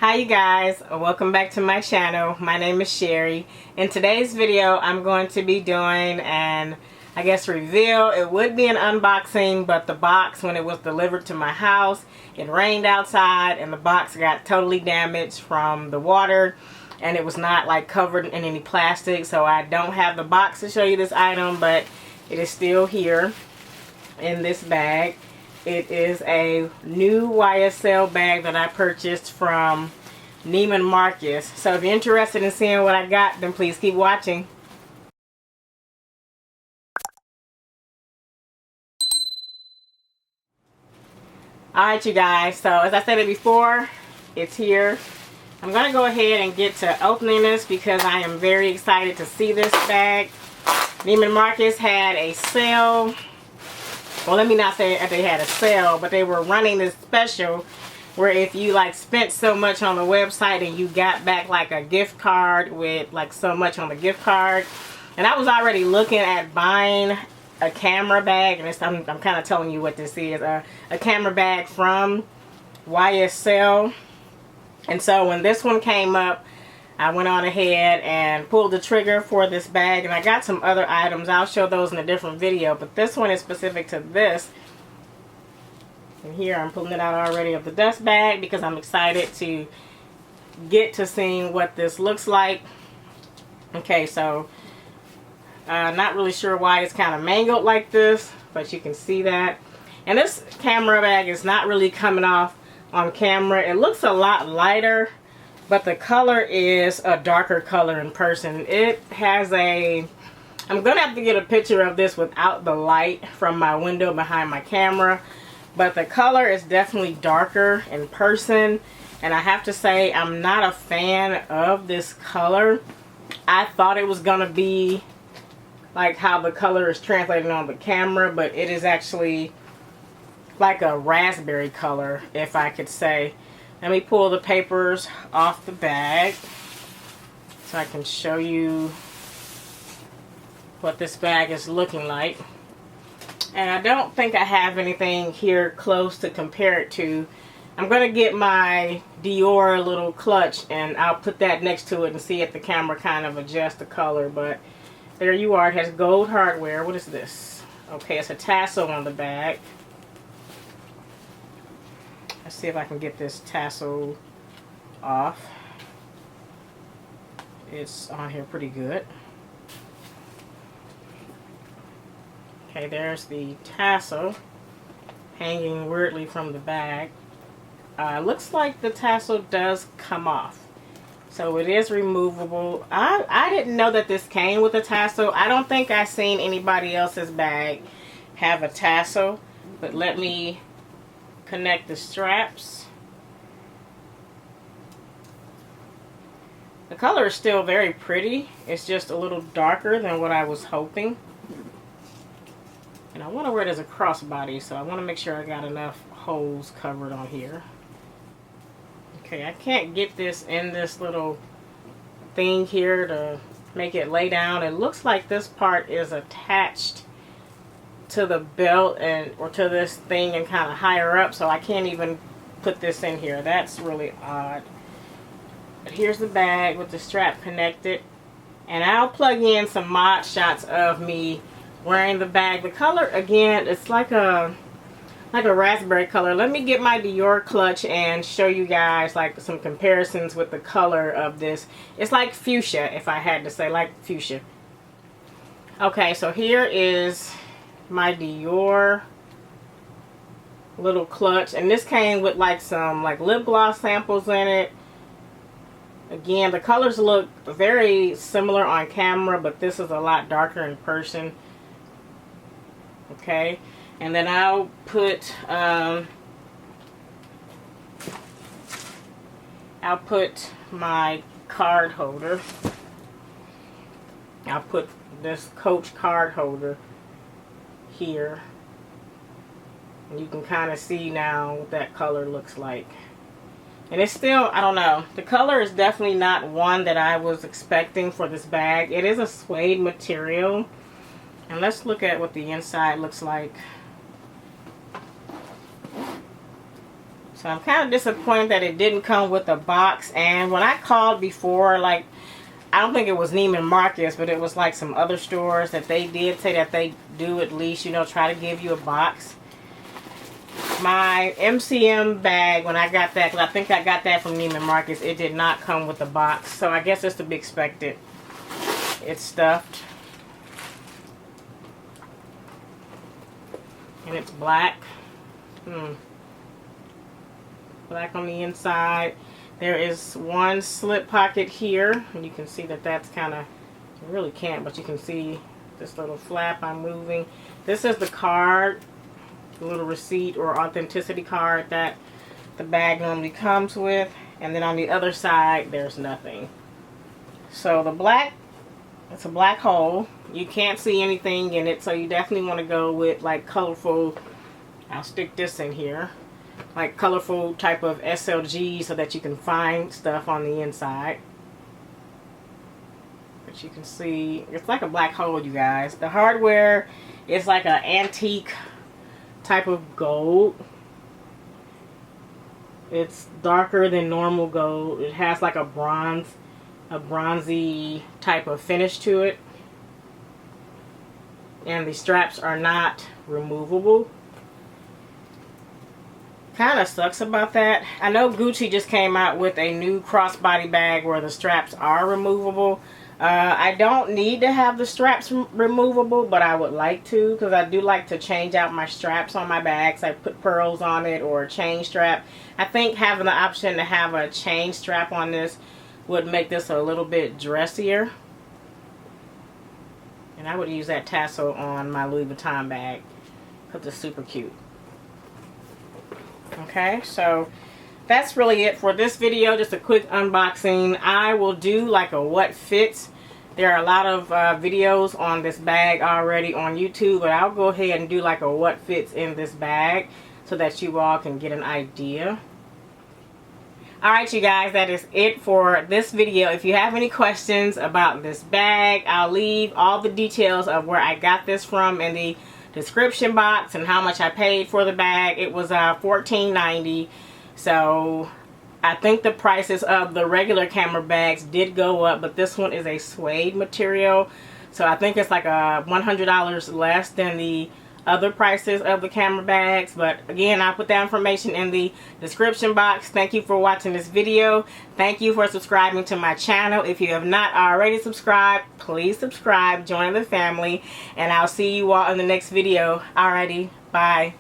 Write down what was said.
Hi you guys, welcome back to my channel. My name is Sherry. In today's video I'm going to be doing an reveal. It would be an unboxing, but the box, when it was delivered to my house, it rained outside and the box got totally damaged from the water, and it was not like covered in any plastic, so I don't have the box to show you this item, but it is still here in this bag. It is a new YSL bag that I purchased from Neiman Marcus. So if you're interested in seeing what I got, then please keep watching. Alright you guys, so as I said it before, it's here. I'm going to go ahead and get to opening this because I am very excited to see this bag. Neiman Marcus had a sale. Well, let me not say that they had a sale, but they were running this special where if you like spent so much on the website and you got back like a gift card with like so much on the gift card. And I was already looking at buying a camera bag, and I'm kind of telling you what this is, a camera bag from YSL. And so when this one came up, I went on ahead and pulled the trigger for this bag, and I got some other items. I'll show those in a different video, but this one is specific to this. And here I'm pulling it out already of the dust bag because I'm excited to get to seeing what this looks like. Okay, so not really sure why it's kind of mangled like this, but you can see that. And this camera bag is not really coming off on camera. It looks a lot lighter, but the color is a darker color in person. It has a, I'm going to have to get a picture of this without the light from my window behind my camera, but the color is definitely darker in person, and I have to say I'm not a fan of this color. I thought it was going to be like how the color is translated on the camera, but it is actually like a raspberry color, if I could say. Let me pull the papers off the bag so I can show you what this bag is looking like. And I don't think I have anything here close to compare it to. I'm going to get my Dior little clutch and I'll put that next to it and see if the camera kind of adjusts the color. But there you are. It has gold hardware. What is this? Okay, it's a tassel on the bag. Let's see if I can get this tassel off. It's on here pretty good. Okay, there's the tassel hanging weirdly from the bag. Looks like the tassel does come off. So it is removable. I didn't know that this came with a tassel. I don't think I've seen anybody else's bag have a tassel. But let me connect the straps. The color is still very pretty. It's just a little darker than what I was hoping. And I want to wear it as a crossbody, so I want to make sure I got enough holes covered on here. Okay, I can't get this in this little thing here to make it lay down. It looks like this part is attached to the belt or to this thing and kind of higher up, so I can't even put this in here. That's really odd. But here's the bag with the strap connected, and I'll plug in some mod shots of me wearing the bag. The color, again, it's like a raspberry color. Let me get my Dior clutch and show you guys like some comparisons with the color of this. It's like fuchsia, if I had to say, like fuchsia. Okay, so here is my Dior little clutch, and this came with like some like lip gloss samples in it. Again, the colors look very similar on camera, but this is a lot darker in person. Okay, and then I'll put my card holder. I'll put this Coach card holder here, and you can kind of see now what that color looks like. And it's still, I don't know, the color is definitely not one that I was expecting for this bag. It is a suede material, and let's look at what the inside looks like. So I'm kind of disappointed that it didn't come with a box. And when I called before, like, I don't think it was Neiman Marcus, but it was like some other stores that they did say that they do at least, you know, try to give you a box. My MCM bag, when I got that, because I think I got that from Neiman Marcus, it did not come with a box. So I guess it's to be expected. It's stuffed. And it's black. Black on the inside. There is one slip pocket here, and you can see that that's kind of, you really can't, but you can see this little flap I'm moving. This is the card, the little receipt or authenticity card that the bag normally comes with, and then on the other side there's nothing. So the black, it's a black hole. You can't see anything in it, so you definitely want to go with like colorful, I'll stick this in here, like colorful type of SLG so that you can find stuff on the inside. But you can see it's like a black hole, you guys. The hardware is like an antique type of gold. It's darker than normal gold. It has like a bronzy type of finish to it. And the straps are not removable. Kind of sucks about that. I know Gucci just came out with a new crossbody bag where the straps are removable. I don't need to have the straps removable, but I would like to, because I do like to change out my straps on my bags. I put pearls on it or a chain strap. I think having the option to have a chain strap on this would make this a little bit dressier. And I would use that tassel on my Louis Vuitton bag because it's super cute. Okay, so that's really it for this video. Just a quick unboxing. I will do like a what fits. There are a lot of videos on this bag already on YouTube, but I'll go ahead and do like a what fits in this bag so that you all can get an idea. Alright, you guys, that is it for this video. If you have any questions about this bag, I'll leave all the details of where I got this from in the description box and how much I paid for the bag. It was $14.90. So I think the prices of the regular camera bags did go up, but this one is a suede material, so I think it's like $100 less than the other prices of the camera bags. But again, I'll put that information in the description box. Thank you for watching this video. Thank you for subscribing to my channel. If you have not already subscribed, please subscribe, join the family, and I'll see you all in the next video. Alrighty, bye.